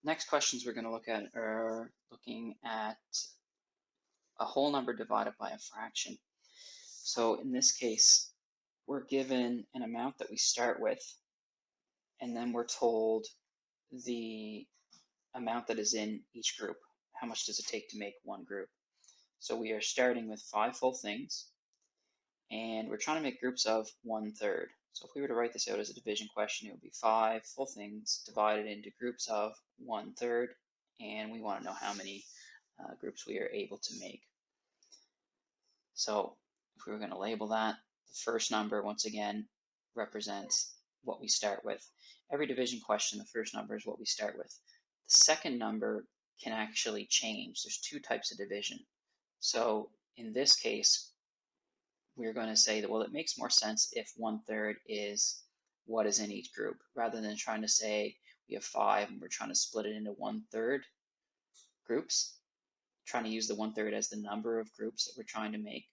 Next questions we're going to look at are looking at a whole number divided by a fraction. So in this case, we're given an amount that we start with, and then we're told the amount that is in each group. How much does it take to make one group? So we are starting with 5 full things, and we're trying to make groups of 1/3. So if we were to write this out as a division question, it would be 5 full things divided into groups of 1/3, and we want to know how many groups we are able to make. So if we were going to label that, the first number, once again, represents what we start with. Every division question, the first number is what we start with. The second number can actually change. There's two types of division. So in this case, we're going to say that, well, it makes more sense if 1/3 is what is in each group, rather than trying to say we have 5 and we're trying to split it into 1/3 groups, trying to use the 1/3 as the number of groups that we're trying to make.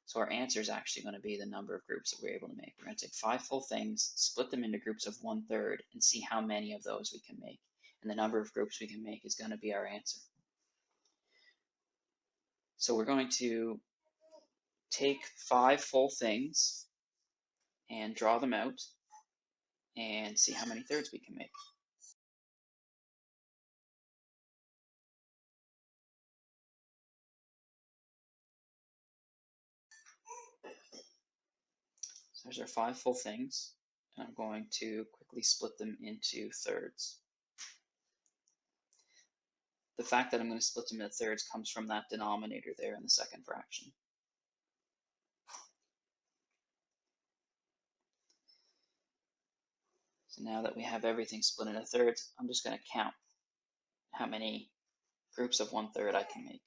So our answer is actually going to be the number of groups that we're able to make. We're going to take 5 full things, split them into groups of 1/3, and see how many of those we can make. And the number of groups we can make is going to be our answer. So we're going to take 5 full things and draw them out and see how many thirds we can make. So there's our 5 full things, and I'm going to quickly split them into thirds. The fact that I'm going to split them into thirds comes from that denominator there in the second fraction. So now that we have everything split into thirds, I'm just going to count how many groups of 1/3 I can make.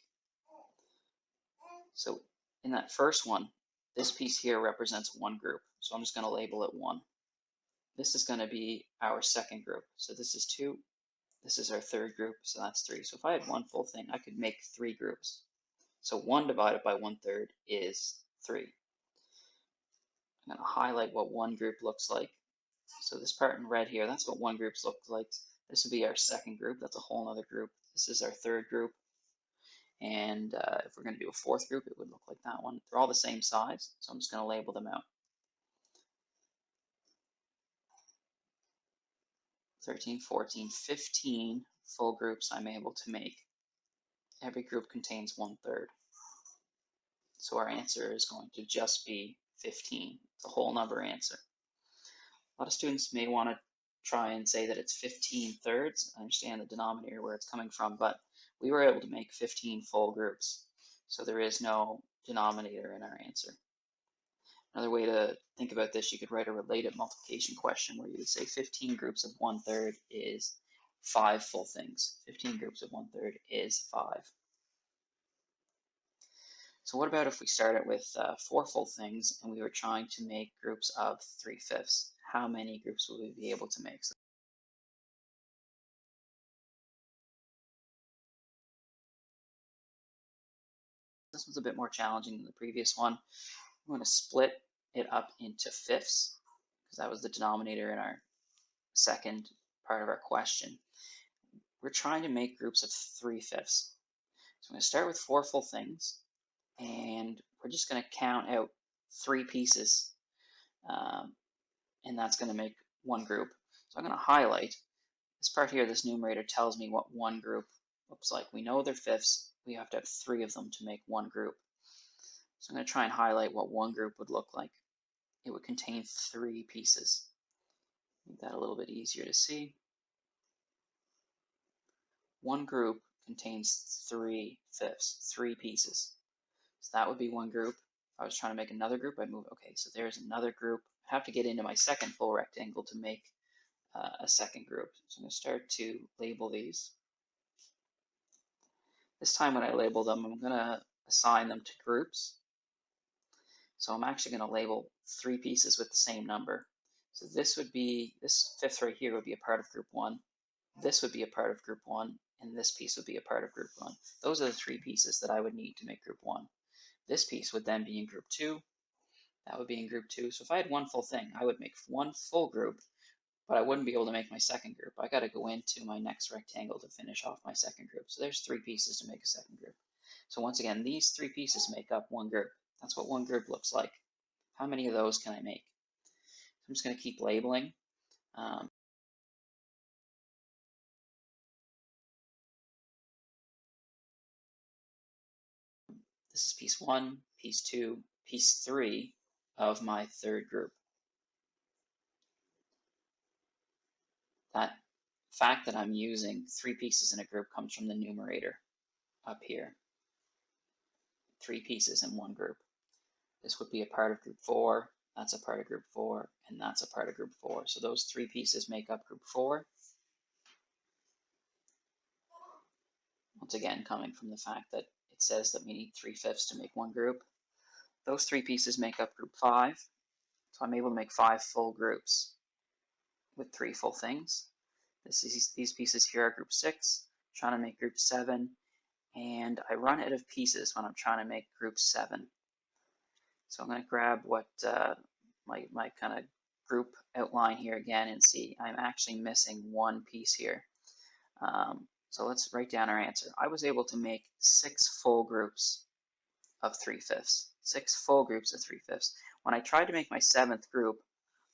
So in that first one, this piece here represents one group. So I'm just going to label it 1. This is going to be our second group. So this is 2. This is our third group, so that's 3. So if I had one full thing, I could make 3 groups. So 1 divided by 1/3 is 3. I'm going to highlight what one group looks like. So this part in red here, that's what one group looks like. This would be our second group. That's a whole other group. This is our third group. And if we're going to do a fourth group, it would look like that one. They're all the same size, so I'm just going to label them out. 13, 14, 15 full groups I'm able to make. Every group contains 1/3. So our answer is going to just be 15. It's a whole number answer. A lot of students may want to try and say that it's 15 thirds. I understand the denominator where it's coming from, but we were able to make 15 full groups. So there is no denominator in our answer. Another way to think about this, you could write a related multiplication question where you would say 15 groups of 1/3 is 5 full things. 15 groups of 1/3 is 5. So what about if we started with 4 full things and we were trying to make groups of 3/5? How many groups would we be able to make? So this one's a bit more challenging than the previous one. I'm going to split it up into fifths because that was the denominator in our second part of our question. We're trying to make groups of 3/5. So I'm going to start with 4 full things, and we're just going to count out 3 pieces, and that's going to make one group. So I'm going to highlight this part here. This numerator tells me what one group looks like. We know they're fifths. We have to have 3 of them to make one group. So I'm going to try and highlight what one group would look like. It would contain 3 pieces. Make that a little bit easier to see. One group contains 3/5, 3 pieces. So that would be one group. If I was trying to make another group, I'd move, okay, so there's another group. I have to get into my second full rectangle to make a second group. So I'm going to start to label these. This time when I label them, I'm going to assign them to groups. So I'm actually going to label 3 pieces with the same number. So this would be, this fifth right here would be a part of group 1. This would be a part of group 1, and this piece would be a part of group 1. Those are the 3 pieces that I would need to make group 1. This piece would then be in group 2. That would be in group 2. So if I had one full thing, I would make one full group but I wouldn't be able to make my second group. I got to go into my next rectangle to finish off my second group. So there's 3 pieces to make a second group. So once again, these 3 pieces make up one group. That's what one group looks like. How many of those can I make? So I'm just going to keep labeling. This is piece 1, piece 2, piece 3 of my third group. That fact that I'm using 3 pieces in a group comes from the numerator up here. 3 pieces in one group. This would be a part of group 4, that's a part of group 4, and that's a part of group 4. So those 3 pieces make up group 4. Once again, coming from the fact that it says that we need 3/5 to make one group. Those 3 pieces make up group 5. So I'm able to make 5 full groups with 3 full things. These pieces here are group 6, I'm trying to make group 7, and I run out of pieces when I'm trying to make group 7. So I'm going to grab what my kind of group outline here again and see I'm actually missing one piece here. So let's write down our answer. I was able to make 6 full groups of 3/5. 6 full groups of 3/5. When I tried to make my 7th group,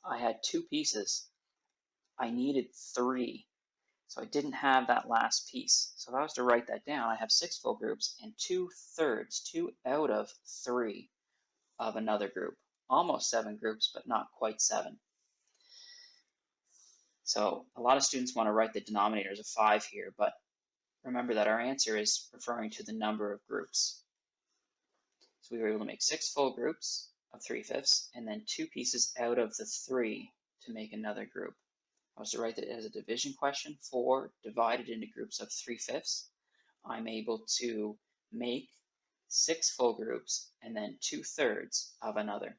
I had 2 pieces. I needed 3. So I didn't have that last piece. So if I was to write that down, I have 6 full groups and 2/3, 2 out of 3 of another group. Almost 7 groups, but not quite 7. So a lot of students want to write the denominator as a 5 here, but remember that our answer is referring to the number of groups. So we were able to make 6 full groups of 3/5 and then 2 pieces out of the 3 to make another group. I was to write that as a division question, 4 divided into groups of 3/5. I'm able to make 6 full groups and then 2/3 of another.